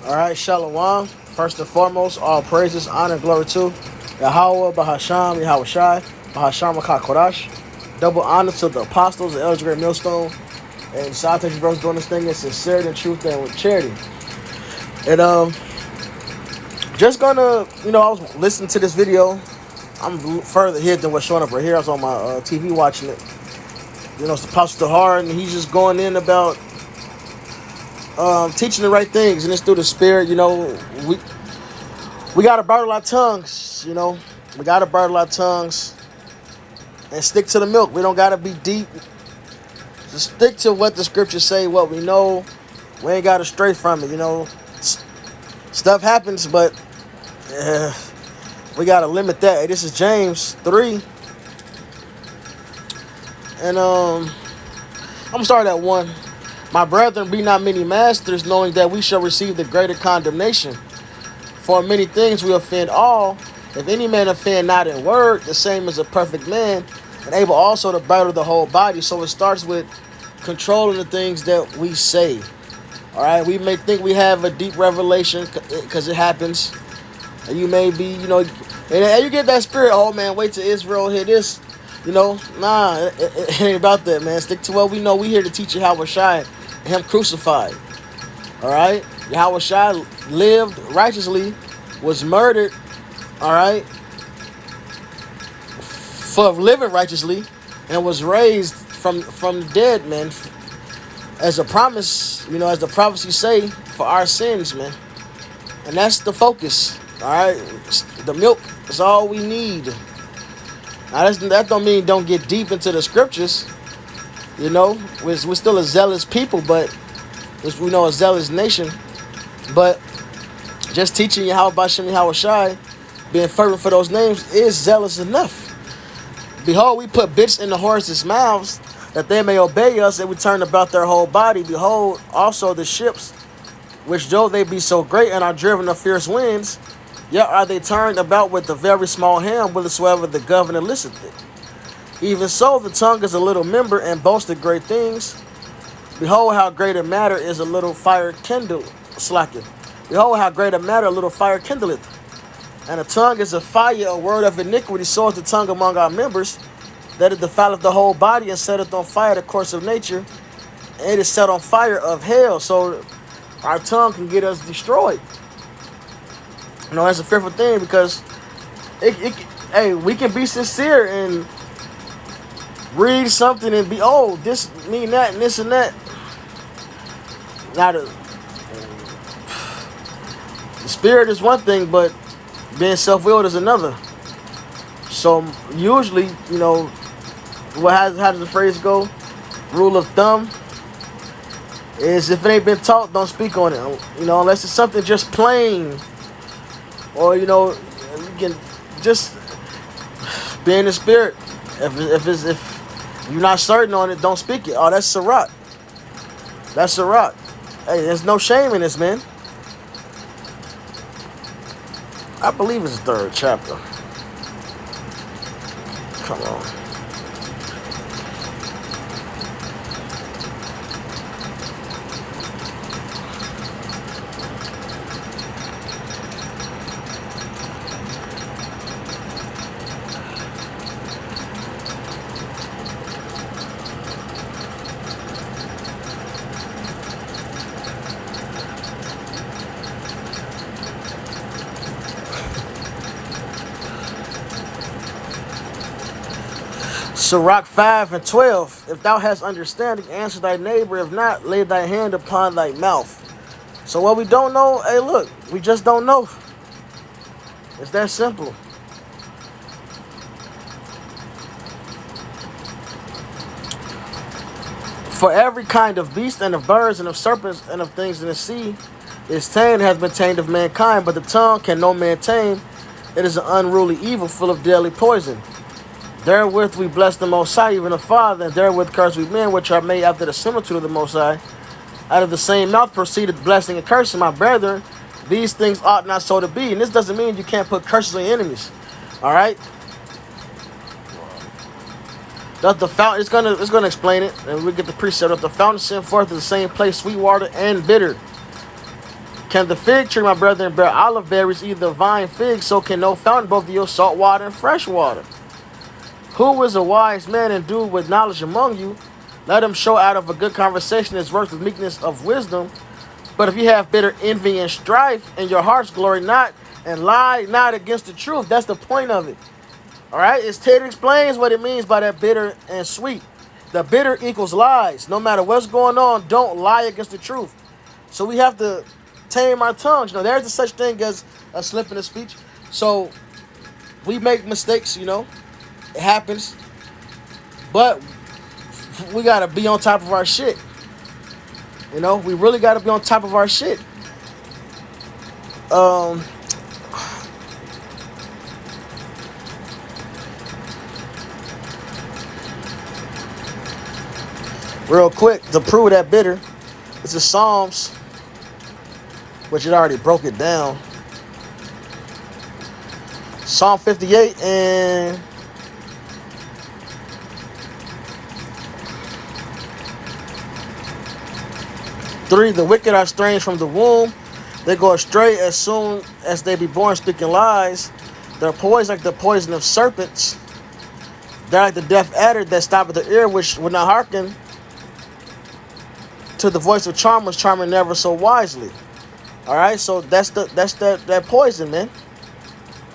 All right, Shalom. First and foremost, all praises, honor, and glory to Yahweh, Bahasham, Yahweh Shai, Bahasham, Kodash. Double honor to the apostles, the elders, great millstone, and Scientific brothers doing this thing in sincerity and truth and with charity. And just gonna, I was listening to this video. I'm further ahead than what's showing up right here. I was on my TV watching it. It's the Apostle Tahar, and he's just going in about teaching the right things, and it's through the Spirit. We gotta bridle our tongues. We gotta bridle our tongues and stick to the milk. We don't gotta be deep. Just stick to what the scriptures say, what we know. We ain't gotta stray from it. Stuff happens, but we gotta limit that. Hey, this is James 3, and I'm gonna start at 1. My brethren, be not many masters, knowing that we shall receive the greater condemnation. For many things we offend all. If any man offend not in word, the same as a perfect man, and able also to bridle the whole body. So it starts with controlling the things that we say. All right, we may think we have a deep revelation because it happens. And you may be, and you get that spirit, oh man, wait till Israel hear this. Nah, it ain't about that, man. Stick to what we know. We here to teach you how we're shy and him crucified. All right? Yahweh Shai lived righteously, was murdered, all right, for living righteously, and was raised from the dead, man, as a promise, as the prophecy say, for our sins, man. And that's the focus, all right? The milk is all we need. Now, that don't mean don't get deep into the scriptures. We're still a zealous people, but we know a zealous nation. But just teaching you how about Shem Yahweh Shai, being fervent for those names, is zealous enough. Behold, we put bits in the horses' mouths, that they may obey us, and we turn about their whole body. Behold, also the ships, which though they be so great and are driven of fierce winds, yet are they turned about with a very small helm, whithersoever the governor listeth it. Even so, the tongue is a little member, and boasteth great things. Behold, how great a matter is a little fire kindled. Behold, how great a matter a little fire kindleth. And the tongue is a fire, a word of iniquity, so is the tongue among our members, that it defileth the whole body, and setteth on fire the course of nature, and it is set on fire of hell. So our tongue can get us destroyed. That's a fearful thing, because we can be sincere and read something and be, this mean that and this and that. Now the spirit is one thing, but being self-willed is another. So usually, how does the phrase go? Rule of thumb is, if it ain't been taught, don't speak on it. Unless it's something just plain, or you can just be in the spirit. If you're not certain on it, don't speak it. Oh, that's Sirach. That's Sirach. Hey, there's no shame in this, man. I believe it's the 3rd chapter. Come on. Sirach 5 and 12. If thou hast understanding, answer thy neighbor. If not, lay thy hand upon thy mouth. So what we don't know, hey, look, we just don't know. It's that simple. For every kind of beast and of birds and of serpents and of things in the sea is tamed, has been tamed of mankind, but the tongue can no man tame. It is an unruly evil, full of deadly poison. Therewith we bless the Most High, even the Father, and therewith curse we men, which are made after the similitude of the Most High. Out of the same mouth proceedeth blessing and cursing. My brethren, these things ought not so to be. And this doesn't mean you can't put curses on your enemies. All right? The fountain, it's gonna explain it, and we get the precept. That the fountain sent forth to the same place, sweet water and bitter. Can the fig tree, my brethren, bear olive berries, either vine figs, so can no fountain both yield salt water and fresh water? Who is a wise man endued with knowledge among you? Let him show out of a good conversation his works with meekness of wisdom. But if you have bitter envy and strife in your hearts, glory not and lie not against the truth. That's the point of it. All right? It explains what it means by that bitter and sweet. The bitter equals lies. No matter what's going on, don't lie against the truth. So we have to tame our tongues. You know, there's such thing as a slip in the speech. So we make mistakes, you know. It happens. But we got to be on top of our shit. You know, we really got to be on top of our shit. Real quick, to prove that bitter, this is Psalms, which it already broke it down. Psalm 58 and 3, the wicked are estranged from the womb. They go astray as soon as they be born, speaking lies. They're poised like the poison of serpents. They're like the deaf adder that stop at the ear, which would not hearken to the voice of charmers, charming never so wisely. All right, so that's that poison, man.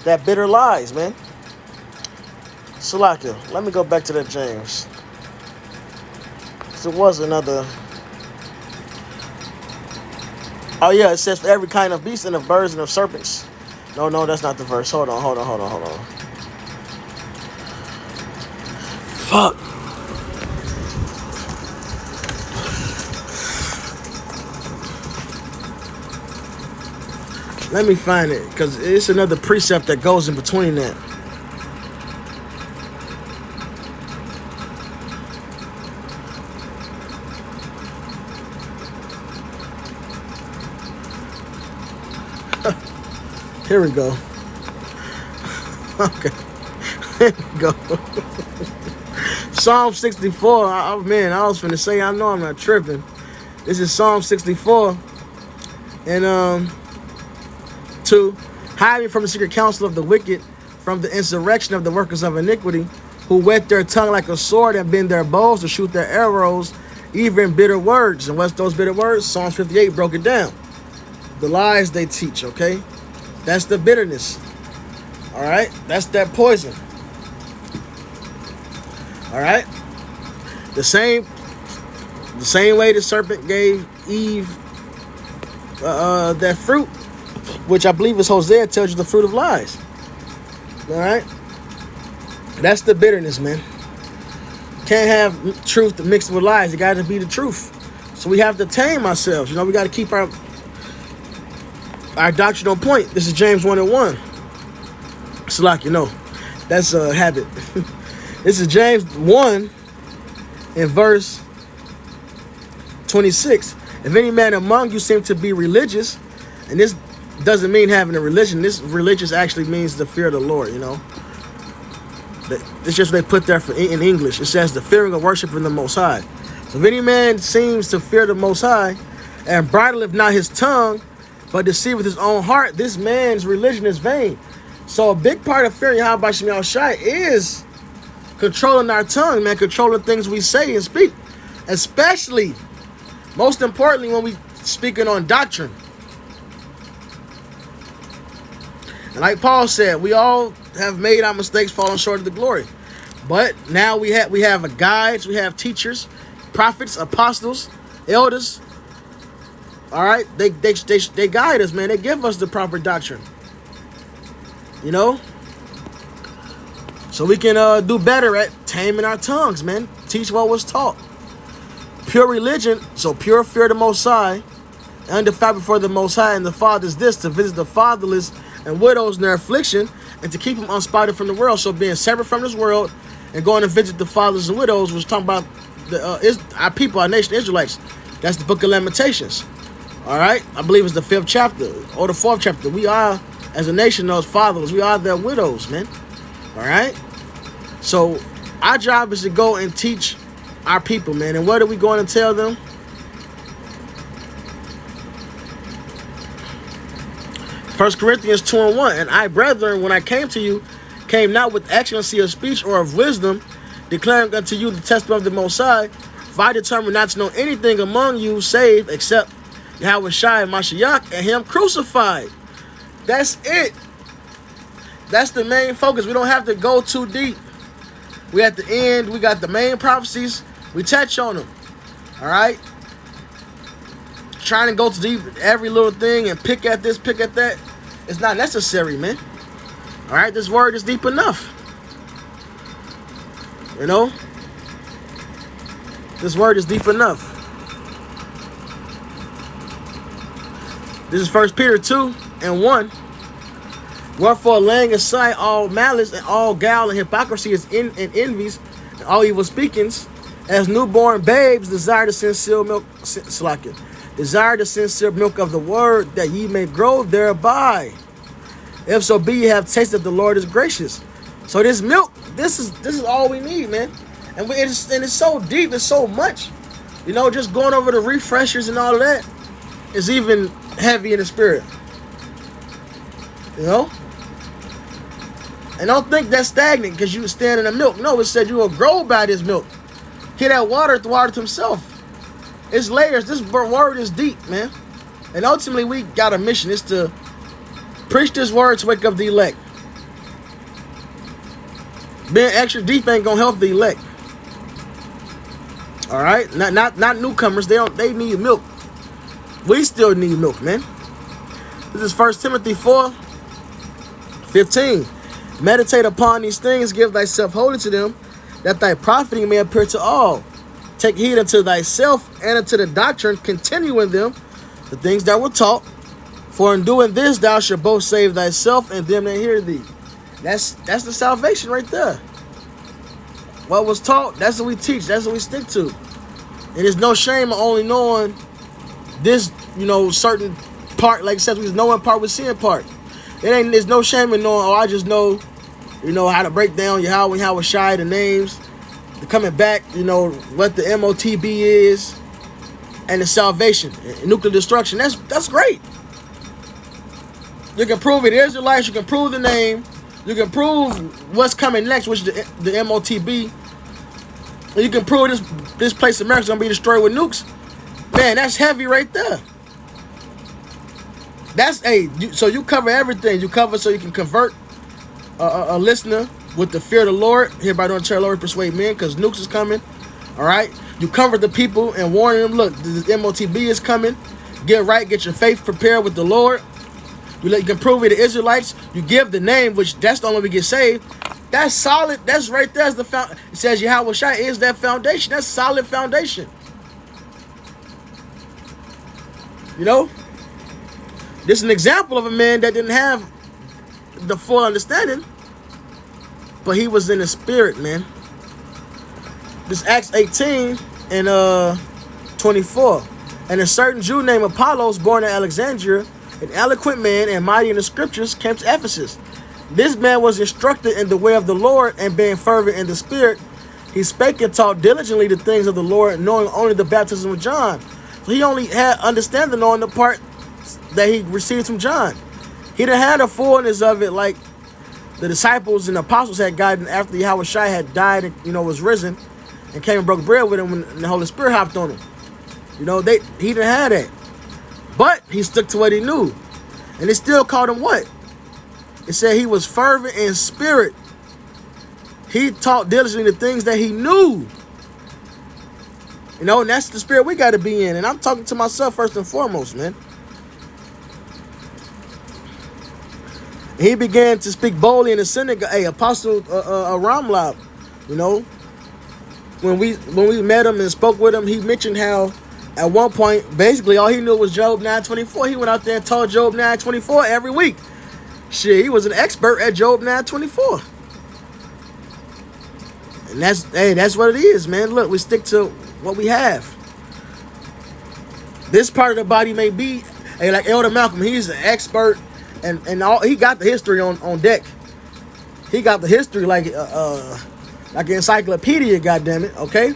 That bitter lies, man. Salakia, let me go back to that James. There was another. Oh yeah, it says for every kind of beast and of birds and of serpents. No, that's not the verse. Hold on. Fuck. Let me find it, because it's another precept that goes in between that. Here we go. Okay. Here we go. Psalm 64. Oh, man, I was finna say, I know I'm not tripping. This is Psalm 64. And, 2, hide me from the secret counsel of the wicked, from the insurrection of the workers of iniquity, who whet their tongue like a sword and bend their bows to shoot their arrows, even bitter words. And what's those bitter words? Psalm 58 broke it down. The lies they teach, okay? That's the bitterness. All right? That's that poison. All right? The same way the serpent gave Eve that fruit, which I believe is Hosea, tells you the fruit of lies. All right? That's the bitterness, man. Can't have truth mixed with lies. It got to be the truth. So we have to tame ourselves. You know, we got to keep our doctrine on point. This is James 1:1. Salak, you know, that's a habit. This is James 1 in verse 26. If any man among you seem to be religious, and this doesn't mean having a religion. This religious actually means the fear of the Lord, you know. It's just what they put there in English. It says the fearing of worshiping the Most High. So if any man seems to fear the Most High and bridleth not his tongue, but deceiveth his own heart, this man's religion is vain. So a big part of fearing Yahweh Shem Yahushai is controlling our tongue, man, controlling things we say and speak. Especially, most importantly, when we speaking on doctrine. And like Paul said, we all have made our mistakes, falling short of the glory. But now we have a guides, we have teachers, prophets, apostles, elders. All right, they guide us, man. They give us the proper doctrine. You know, so we can do better at taming our tongues, man. Teach what was taught. Pure religion, so pure fear of the Most High, undefiled before the Most High and the Father is this: to visit the fatherless and widows in their affliction, and to keep them unspotted from the world. So being separate from this world and going to visit the fatherless and widows was talking about our people, our nation, Israelites. That's the Book of Lamentations. All right, I believe it's the 5th chapter or the 4th chapter. We are, as a nation, those fatherless. We are their widows, man. All right. So our job is to go and teach our people, man. And what are we going to tell them? First Corinthians 2:1. And I, brethren, when I came to you, came not with excellency of speech or of wisdom, declaring unto you the testimony of the Most High. For I determined not to know anything among you save except Yahushua Mashiach and him crucified. That's it. That's the main focus. We don't have to go too deep. We at the end. We got the main prophecies. We touch on them. All right. Trying to go too deep every little thing and pick at this, pick at that. It's not necessary, man. All right. This word is deep enough. You know. This word is deep enough. This is 1 Peter 2:1. Wherefore, laying aside all malice and all guile and hypocrisy and envies and all evil speakings, as newborn babes desire the sincere milk, desire the sincere milk of the word, that ye may grow thereby. If so be ye have tasted the Lord is gracious. So this milk, this is all we need, man. And it's so deep, it's so much. You know, just going over the refreshers and all of that is even heavy in the spirit. You know? And don't think that's stagnant because you stand in the milk. No, it said you will grow by this milk. Hear that water, the water himself. It's layers. This word is deep, man. And ultimately, we got a mission. It's to preach this word to wake up the elect. Being extra deep ain't gonna help the elect. All right, not newcomers. They need milk. We still need milk, man. This is 1 Timothy 4:15. Meditate upon these things, give thyself wholly to them, that thy profiting may appear to all. Take heed unto thyself and unto the doctrine, continue in them, the things that were taught. For in doing this, thou shalt both save thyself and them that hear thee. That's the salvation right there. What was taught, that's what we teach, that's what we stick to. And there's no shame in only knowing this, you know, certain part, like I said, we know in part, we see in part. There's no shame in knowing, oh, I just know, you know, how to break down Yahweh, Yahushua, the names, the coming back, you know, what the MOTB is, and the salvation, and nuclear destruction. That's great. You can prove it, Israelites, you can prove the name, you can prove what's coming next, which is the MOTB. And you can prove this place America's gonna be destroyed with nukes. Man, that's heavy right there. That's so you cover everything. You cover so you can convert a listener with the fear of the Lord. Hereby don't tell Lord persuade men, because nukes is coming. All right. You comfort the people and warn them. Look, the MOTB is coming. Get right. Get your faith prepared with the Lord. You can prove it to Israelites. You give the name, which that's the only way we get saved. That's solid. That's right there. The it says Yahushua is that foundation. That's solid foundation. You know. This is an example of a man that didn't have the full understanding, but he was in the spirit, man. This Acts 18 and 24. And a certain Jew named Apollos, born in Alexandria, an eloquent man and mighty in the scriptures, came to Ephesus. This man was instructed in the way of the Lord, and being fervent in the spirit, he spake and taught diligently the things of the Lord, knowing only the baptism of John. So he only had understanding on the part that he received from John. He didn't have the fullness of it like the disciples and the apostles had gotten after Yahushua had died and, you know, was risen and came and broke bread with him when the Holy Spirit hopped on him. You know, he didn't have that. But he stuck to what he knew. And they still called him what? It said he was fervent in spirit. He taught diligently the things that he knew. You know, and that's the spirit we got to be in. And I'm talking to myself first and foremost, man. He began to speak boldly in the synagogue. Hey, Apostle Ramlab, you know, when we met him and spoke with him, he mentioned how at one point, basically all he knew was Job 9:24. He went out there and taught Job 9:24 every week. Shit, he was an expert at Job 9:24. And that's what it is, man. Look, we stick to what we have. This part of the body may be, hey, like Elder Malcolm, he's an expert. And all he got the history on deck. He got the history like an encyclopedia, goddammit, okay?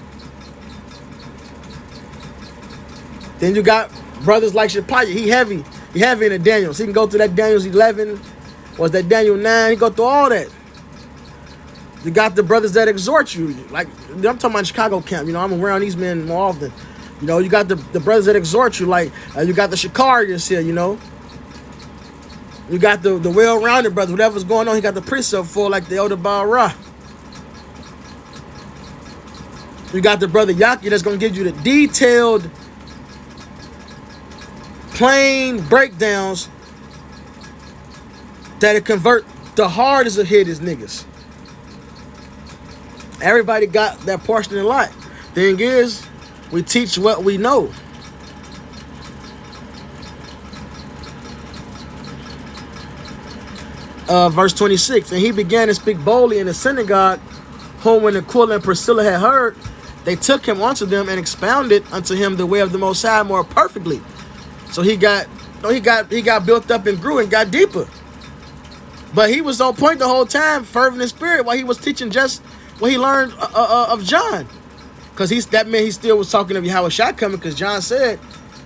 Then you got brothers like Shapaya, he heavy. He heavy in the Daniels. He can go through that Daniels 11. Was that Daniel 9? He go through all that. You got the brothers that exhort you. Like, I'm talking about Chicago camp. You know, I'm around these men more often. You know, you got the brothers that exhort you. Like, you got the Shikarians here, you know. You got the well-rounded brothers. Whatever's going on, he got the precept for, like the Elder Baal. You got the brother Yaki that's going to give you the detailed, plain breakdowns that'll convert the hardest of hitters niggas. Everybody got that portion in life. Thing is, we teach what we know. Verse 26, and he began to speak boldly in the synagogue, whom when Aquila and Priscilla had heard, they took him unto them and expounded unto him the way of the Most High more perfectly. So he got built up and grew and got deeper. But he was on point the whole time, fervent in spirit, while he was teaching just what he learned of John. Because that meant he still was talking of Yahweh Shai coming, because John said,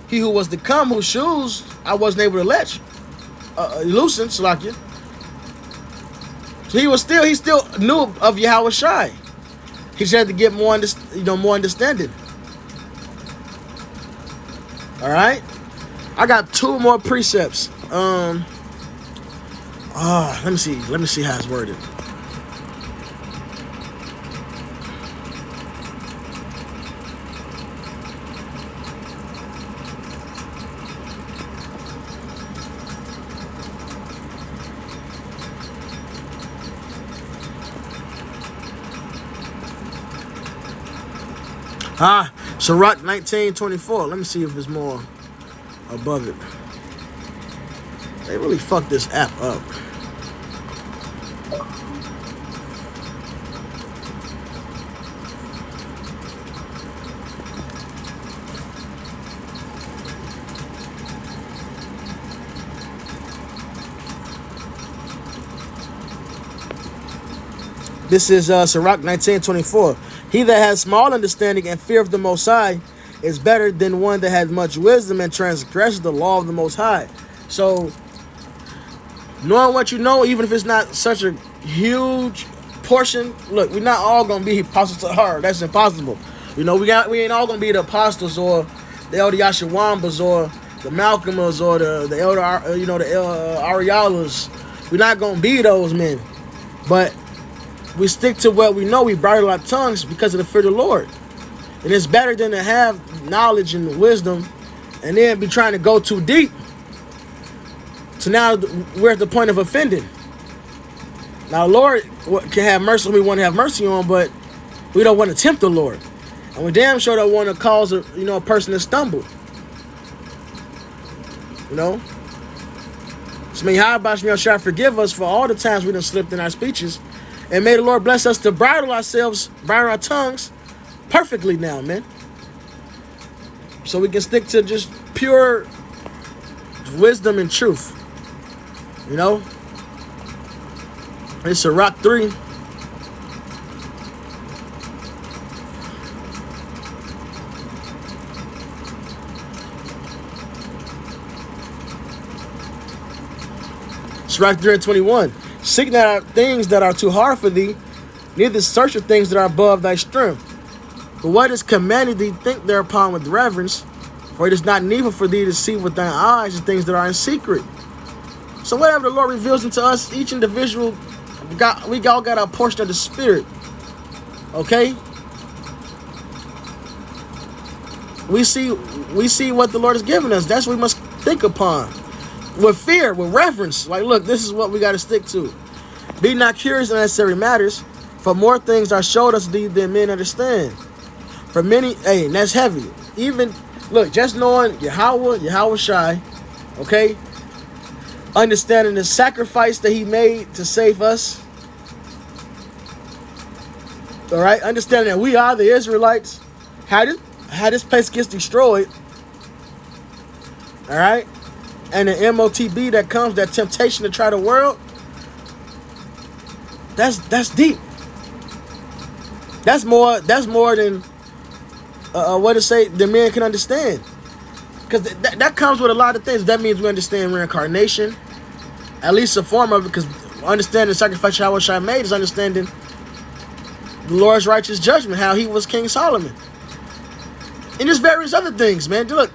he who was to come, whose shoes I wasn't able to loosen, Salakia. So he still knew of Yahweh Shai. He just had to get more understanding. All right, I got two more precepts. Let me see how it's worded. Sirach 19:24. Let me see if it's more above it. They really fucked this app up. This is Sirach 19:24. He that has small understanding and fear of the Most High is better than one that has much wisdom and transgresses the law of the Most High. So, knowing what you know, even if it's not such a huge portion, look, we're not all gonna be apostles to her. That's impossible. You know, we ain't all gonna be the apostles or the Elder Yashawambas or the Malcolmers or the Elder, Arialas. We're not gonna be those men, but we stick to what we know. We bridle our tongues because of the fear of the Lord. And it's better than to have knowledge and wisdom and then be trying to go too deep. So now we're at the point of offending. Now, the Lord can have mercy when we want to have mercy on, but we don't want to tempt the Lord. And we damn sure don't want to cause a person to stumble. You know? So may Yahweh Shai forgive us for all the times we done slipped in our speeches. And may the Lord bless us to bridle our tongues perfectly now, man. So we can stick to just pure wisdom and truth. You know? It's Sirach 3. Sirach 3:21. Seek not things that are too hard for thee, neither search for things that are above thy strength. But what is commanded thee, think thereupon with reverence, for it is not needful for thee to see with thine eyes the things that are in secret. So whatever the Lord reveals unto us, each individual, we all got our portion of the Spirit. Okay? We see what the Lord has given us. That's what we must think upon. With fear, with reverence. Like, look, this is what we got to stick to. Be not curious in unnecessary matters, for more things are showed us than men understand. For many, and that's heavy. Even, look, just knowing Yahweh Shai, okay? Understanding the sacrifice that he made to save us. All right? Understanding that we are the Israelites. How this place gets destroyed. All right? And the MOTB that comes, that temptation to try the world, that's deep. That's more than what to say the man can understand. Because that comes with a lot of things. That means we understand reincarnation, at least a form of it, because understanding the sacrifice Yahweh Shai made is understanding the Lord's righteous judgment, how he was King Solomon. And there's various other things, man. Look,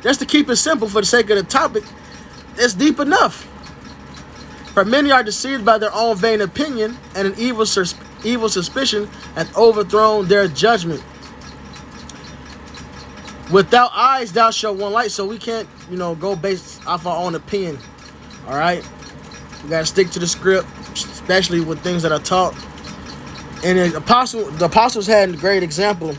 just to keep it simple for the sake of the topic, it's deep enough. For many are deceived by their own vain opinion, and an evil suspicion hath overthrown their judgment. Without eyes thou shalt want light. So we can't, go based off our own opinion. All right? We got to stick to the script, especially with things that are taught. And the apostles had a great example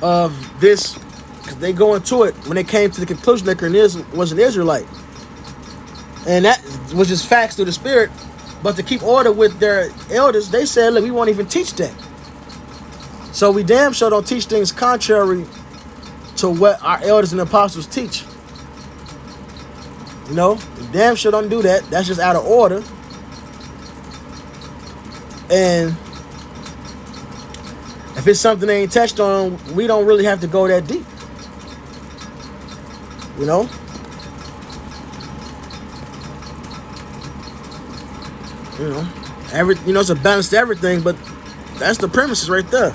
of this, because they go into it when they came to the conclusion that Cornelius was an Israelite. And that was just facts through the Spirit. But to keep order with their elders, they said, look, we won't even teach that. So we damn sure don't teach things contrary to what our elders and apostles teach. We damn sure don't do that. That's just out of order. And if it's something they ain't touched on, we don't really have to go that deep. It's a balance to everything, but that's the premises right there.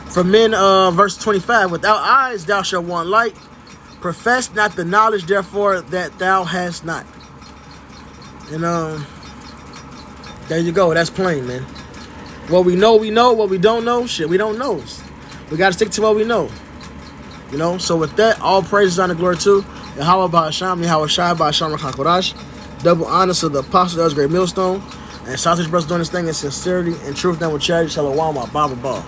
For men, verse 25, without eyes thou shalt want light. Profess not the knowledge, therefore, that thou hast not. And there you go. That's plain, man. What we know, we know. What we don't know, shit, we don't know. We got to stick to what we know. So with that, all praises and glory to Yahweh Ba'asham, Yahweh Shai Ba'asham HaKodash. Double honors to the apostle that was great millstone. And sausage brothers doing this thing in sincerity and truth, then with charity. Shalom, my Bible ball.